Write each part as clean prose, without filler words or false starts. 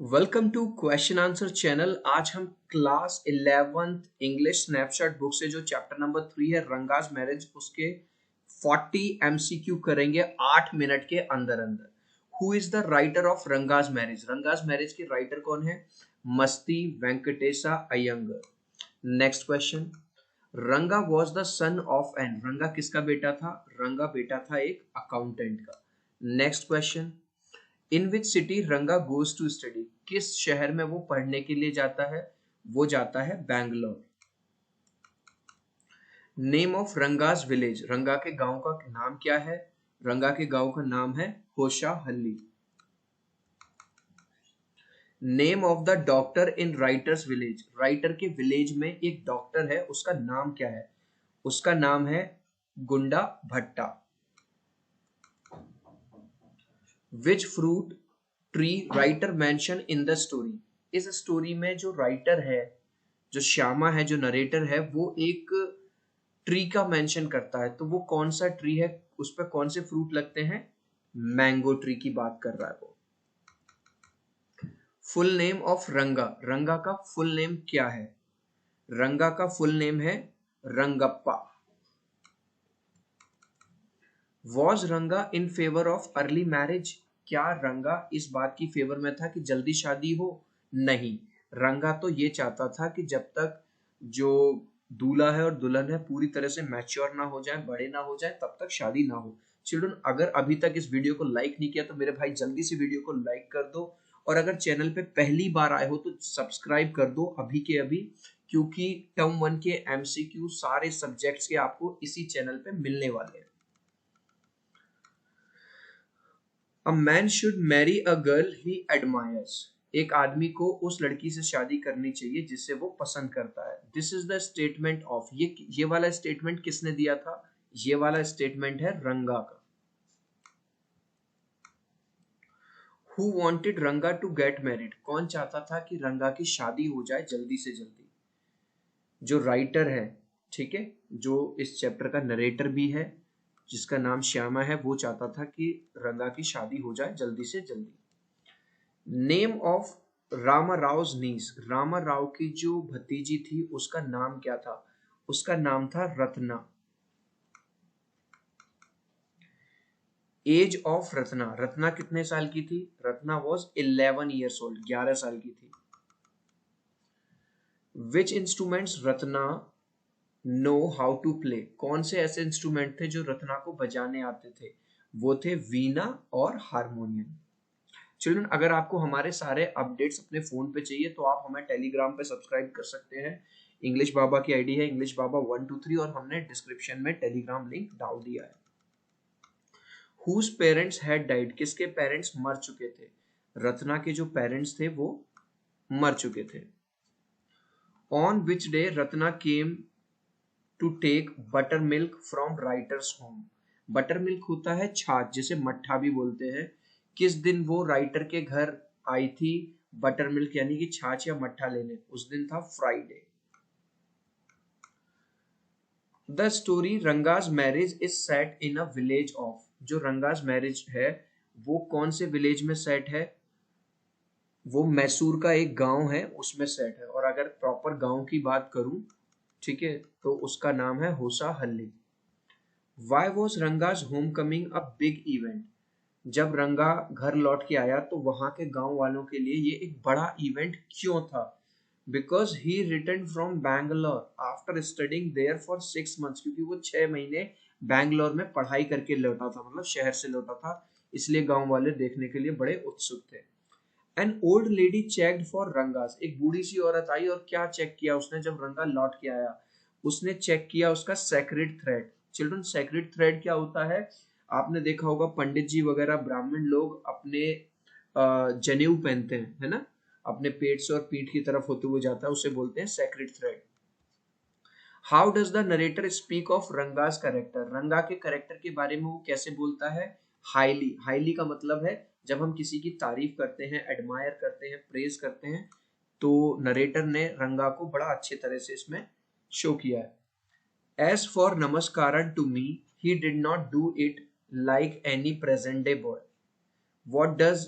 Welcome to question answer channel. आज हम class 11th English snapshot book से जो चैप्टर नंबर 3 है रंगाज मैरिज उसके 40 एमसीक्यू करेंगे 8 मिनट के अंदर अंदर। Who is the writer of Ranga's marriage? Ranga's marriage के राइटर कौन है? Masti Venkatesha Iyengar. Next question, Ranga was the son of N. Ranga किसका बेटा था? रंगा बेटा था एक अकाउंटेंट का। Next question, in which city रंगा गोज टू स्टडी। किस शहर में वो पढ़ने के लिए जाता है? वो जाता है Bangalore. Name of Ranga's village. रंगा के गांव का नाम क्या है? रंगा के गांव का नाम है होशा हल्ली। Name of the doctor in writers village. Writer के विलेज में एक डॉक्टर है, उसका नाम क्या है? उसका नाम है गुंडा भट्टा। Which fruit tree writer mention in the story. इस स्टोरी में जो राइटर है, जो श्यामा है, जो नरेटर है, वो एक ट्री का मेंशन करता है। तो वो कौन सा ट्री है? उस पर कौन से फ्रूट लगते हैं? मैंगो ट्री की बात कर रहा है वो। फुल नेम ऑफ रंगा। रंगा का फुल नेम क्या है? रंगा का फुल नेम है रंगप्पा। वॉज रंगा in favour of early marriage. क्या रंगा इस बात की फेवर में था कि जल्दी शादी हो? नहीं, रंगा तो ये चाहता था कि जब तक जो दूल्हा है और दुल्हन है पूरी तरह से मैच्योर ना हो जाए, बड़े ना हो जाए, तब तक शादी ना हो। चिल्ड्रन, अगर अभी तक इस वीडियो को लाइक नहीं किया तो मेरे भाई जल्दी से वीडियो को लाइक कर दो, और अगर चैनल पे पहली बार आए हो तो सब्सक्राइब कर दो अभी के अभी, क्योंकि टर्म 1 के एमसीक्यू सारे सब्जेक्ट्स के आपको इसी चैनल पे मिलने वाले हैं। A man should marry a girl he admires. एक आदमी को उस लड़की से शादी करनी चाहिए जिसे वो पसंद करता है। This is the statement of. ये वाला स्टेटमेंट किसने दिया था? ये वाला स्टेटमेंट है रंगा का। Who wanted रंगा टू गेट मैरिड। कौन चाहता था कि रंगा की शादी हो जाए जल्दी से जल्दी? जो राइटर है, ठीक है, जो इस चैप्टर का नरेटर भी है, जिसका नाम श्यामा है, वो चाहता था कि रंगा की शादी हो जाए जल्दी से जल्दी। नेम ऑफ रामा राव नीस। रामा राव की जो भतीजी थी उसका नाम क्या था? उसका नाम था रत्ना। Age of Ratna. रत्ना कितने साल की थी? रत्ना वॉज 11 ईयर्स ओल्ड, 11 साल की थी। Which instruments Ratna know how to play. कौन से ऐसे इंस्ट्रूमेंट थे जो रत्ना को बजाने आते थे? वो थे वीणा और हारमोनियम। चिल्ड्रन, अगर आपको हमारे सारे अपडेट्स अपने फोन पे चाहिए तो आप हमें टेलीग्राम पे सब्सक्राइब कर सकते हैं। इंग्लिश बाबा की आईडी है इंग्लिश बाबा 123, और हमने डिस्क्रिप्शन में टेलीग्राम लिंक डाल दिया है। Whose parents had died. किसके पेरेंट्स मर चुके थे? रत्ना के जो पेरेंट्स थे वो मर चुके थे। On which day Ratna came to take buttermilk from writer's home. Buttermilk होता है छाछ, जिसे मट्ठा भी बोलते हैं। किस दिन वो राइटर के घर आई थी बटर मिल्क यानी कि छाछ या मट्ठा लेने? उस दिन था Friday. The story Ranga's marriage is set in a village of. जो रंगाज मैरिज है वो कौन से विलेज में सेट है? वो मैसूर का एक गांव है उसमें सेट है। और अगर प्रॉपर गांव की बात करूं, ठीक है, तो उसका नाम है होसा हल्ली। Why was Ranga's home coming a big event. जब रंगा घर लौट के आया तो वहां के गांव वालों के लिए ये एक बड़ा इवेंट क्यों था? Because he return from Bangalore after studying there for 6 months। क्योंकि वो 6 महीने बैंगलोर में पढ़ाई करके लौटा था, मतलब शहर से लौटा था, इसलिए गांव वाले देखने के लिए बड़े उत्सुक थे। An old lady checked for Ranga's. एक बूढ़ी सी औरत आई और क्या चेक किया उसने जब रंगा लौट के आया? उसने चेक किया उसका sacred thread. Children, sacred thread क्या होता है? आपने देखा होगा पंडित जी वगैरह ब्राह्मण लोग अपने जनेऊ पहनते हैं, है ना, अपने पेट से और पीठ की तरफ होते हुए जाता है, उसे बोलते हैं sacred thread. How does the narrator speak of Ranga's character. रंगा के करेक्टर के बारे में वो कैसे बोलता है? हाईली। हाईली का मतलब है जब हम किसी की तारीफ करते हैं, एडमायर करते हैं, प्रेज करते हैं, तो नरेटर ने रंगा को बड़ा अच्छे तरह से इसमें शो किया है। As for Namaskaran to me, he did not do it like any present day boy. What does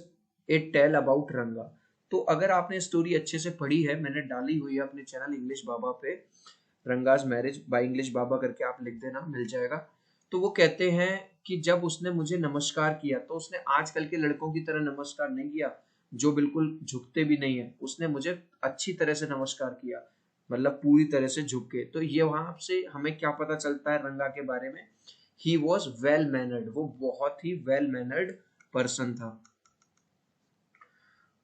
it tell about Ranga? तो अगर आपने स्टोरी अच्छे से पढ़ी है, मैंने डाली हुई है अपने चैनल इंग्लिश बाबा पे, रंगाज मैरिज बाय इंग्लिश बाबा करके आप लिख देना, मिल जाएगा। तो वो कहते हैं कि जब उसने मुझे नमस्कार किया तो उसने आजकल के लड़कों की तरह नमस्कार नहीं किया जो बिल्कुल झुकते भी नहीं है, उसने मुझे अच्छी तरह से नमस्कार किया, मतलब पूरी तरह से झुक के। तो ये वहां से हमें क्या पता चलता है रंगा के बारे में, ही वॉज वेल मैनर्ड, वो बहुत ही वेल मैनर्ड पर्सन था।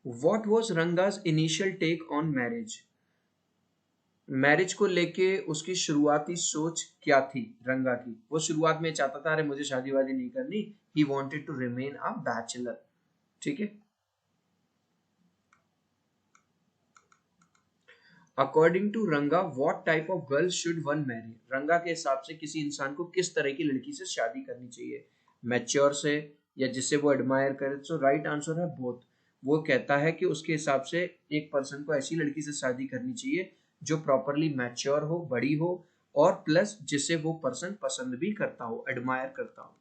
What was Ranga's initial take on marriage, marriage को लेके उसकी शुरुआती सोच क्या थी रंगा की। वो शुरुआत में चाहता था अरे मुझे शादी वादी नहीं करनी, he wanted to remain a bachelor. ठीक है। According to Ranga what type of girl should one marry, Ranga के हिसाब से किसी इंसान को किस तरह की लड़की से शादी करनी चाहिए, मैच्योर से या जिसे वो एडमायर करे। सो राइट आंसर है बोथ। वो कहता है कि उसके हिसाब से एक पर्सन को ऐसी लड़की से शादी करनी चाहिए जो प्रॉपरली मैच्योर हो, बड़ी हो, और प्लस जिसे वो पर्सन पसंद भी करता हो, एडमायर करता हो।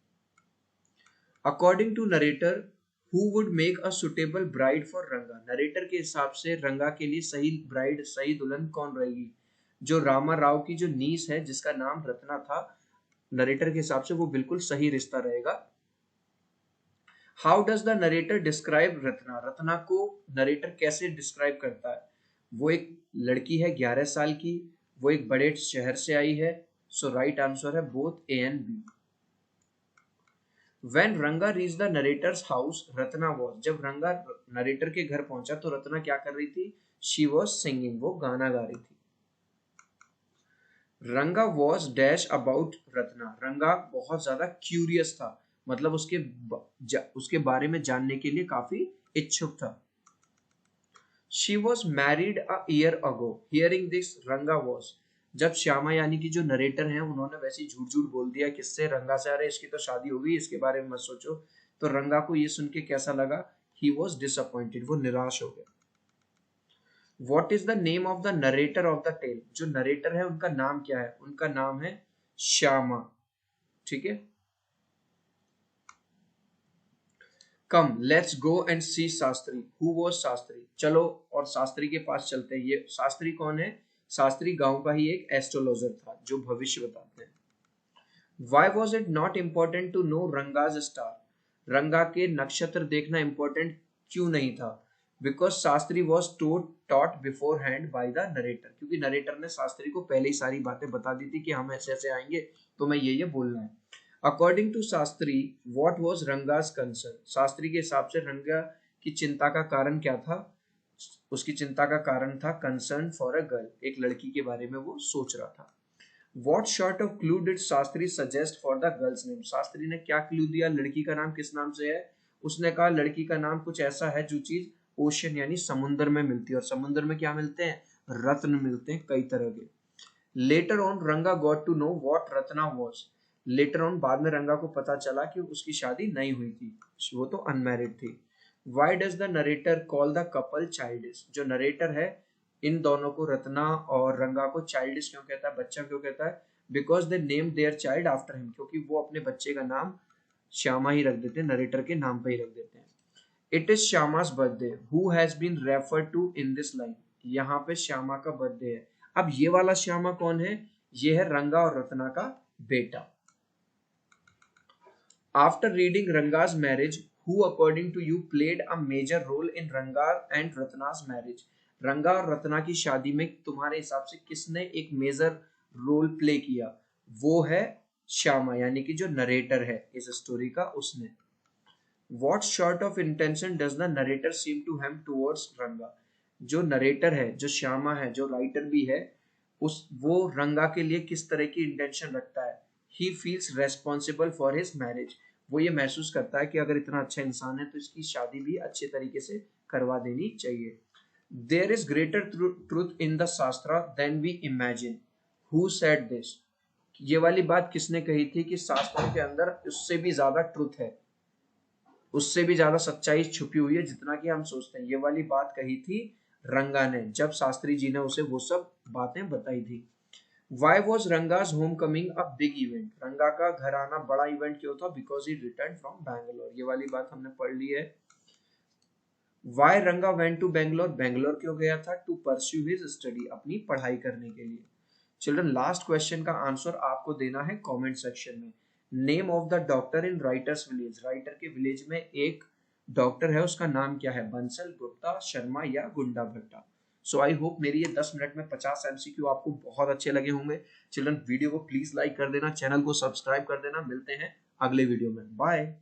According to narrator who would make a suitable bride for Ranga, narrator के हिसाब से रंगा के लिए सही ब्राइड, सही दुल्हन कौन रहेगी। जो रामा राव की जो नीस है जिसका नाम रत्ना था, नरेटर के हिसाब से वो बिल्कुल सही रिश्ता रहेगा। How does the narrator describe Ratna, Ratna को नरेटर कैसे डिस्क्राइब करता है। वो एक लड़की है 11 साल की, वो एक बड़े शहर से आई है। सो राइट आंसर है both A and B. When Ranga reached the narrator's house, Ratna was, जब रंगा नरेटर के घर पहुंचा तो रत्ना क्या कर रही थी, she was singing, वो गाना गा रही थी। रंगा was dash about रत्ना, रंगा बहुत ज्यादा क्यूरियस था, मतलब उसके बारे में जानने के लिए काफी इच्छुक था। She was married a year ago, hearing this रंगा was, जब श्यामा यानी कि जो नरेटर हैं उन्होंने वैसे झूठ झूठ बोल दिया किससे, रंगा से, अरे इसकी तो शादी हो गई, इसके बारे में मत सोचो। तो रंगा को ये सुन के कैसा लगा, ही वॉज डिसअपॉइंटेड, वो निराश हो गया। What is the name of the narrator of the tale, जो नरेटर है उनका नाम क्या है, उनका नाम है श्यामा। ठीक है। Come let's go and see Shastri, who was Shastri, चलो और शास्त्री के पास चलते हैं। ये शास्त्री कौन है, शास्त्री गांव का ही एक एस्ट्रोलॉजर था जो भविष्य बताते हैं। Why was it not important to know Ranga's star, रंगा के नक्षत्र देखना इंपॉर्टेंट क्यों नहीं था। Because Shastri was taught before hand by the narrator, क्योंकि नरेटर ने शास्त्री को पहले ही सारी बातें बता दी थी कि हम ऐसे ऐसे आएंगे तो मैं ये बोलना है। According to Shastri what was Ranga's concern, Shastri के हिसाब से रंगा की चिंता का कारण क्या था, उसकी चिंता का कारण था कंसर्न फॉर अ गर्ल, एक लड़की के बारे में वो सोच रहा था। What sort of clue did Shastri suggest for the girl's name, Shastri ने क्या क्लू दिया, लड़की का नाम किस नाम से है। उसने कहा लड़की का नाम कुछ ऐसा है जो चीज ओशन यानी समुद्र में मिलती है, और समुद्र में क्या मिलते हैं, रत्न मिलते हैं कई तरह के। Later on Ranga got to know what Ratna was, later on बाद में रंगा को पता चला कि उसकी शादी नहीं हुई थी, वो तो अनमैरिड थी। Why does the narrator call the couple childish, जो नरेटर है इन दोनों को, रत्ना और रंगा को चाइल्डिश क्यों कहता है, बच्चा क्यों कहता है, because they name their child after him, क्योंकि वो अपने बच्चे का नाम श्यामा ही रख देते हैं, नरेटर के नाम पे ही रख देते हैं। It is Shyama's birthday who has been referred to in this line, यहाँ पे श्यामा का बर्थडे है। अब ये वाला श्यामा कौन है, ये है रंगा और रत्ना का बेटा। After reading Ranga's marriage who according to you played a major role in Ranga and रत्नाज marriage, रंगा और रत्ना की शादी में तुम्हारे हिसाब से किसने एक मेजर रोल प्ले किया, वो है श्यामा यानी कि जो नरेटर है इस स्टोरी का, उसने। What sort of intention does the narrator seem to have towards रंगा, जो नरेटर है, जो श्यामा है, जो राइटर भी है, उस वो रंगा के लिए किस तरह की इंटेंशन रखता है। He feels responsible for his marriage, वो ये महसूस करता है कि अगर इतना अच्छा इंसान है तो इसकी शादी भी अच्छे तरीके से करवा देनी चाहिए। There is greater truth in the shastra than we imagine, who said this, ये वाली बात किसने कही थी कि शास्त्रों के अंदर उससे भी ज्यादा ट्रुथ है, उससे भी ज्यादा सच्चाई छुपी हुई है जितना कि हम सोचते हैं। ये वाली बात कही थी रंगा ने जब शास्त्री जी ने उसे वो सब बातें बताई थी। Why was रंगा's homecoming a big event, रंगा का घर आना बड़ा इवेंट क्यों था, because he return from Bangalore, ये वाली बात हमने पढ़ ली है। वाई रंगा वेंट टू बेंगलोर, बेंगलोर क्यों गया था? टू परस्यू हिज स्टडी, अपनी पढ़ाई करने के लिए। चिल्ड्रन लास्ट क्वेश्चन का आंसर आपको देना है कमेंट सेक्शन में। Name of the doctor in writers village, writer के विलेज में एक डॉक्टर है, उसका नाम क्या है? बंसल, गुप्ता, शर्मा या गुंडा भट्टा। सो आई होप मेरी ये 10 मिनट में 50 एमसीक्यू आपको बहुत अच्छे लगे होंगे। चिल्ड्रन वीडियो को प्लीज लाइक कर देना, चैनल को सब्सक्राइब कर देना। मिलते हैं अगले वीडियो में, बाय।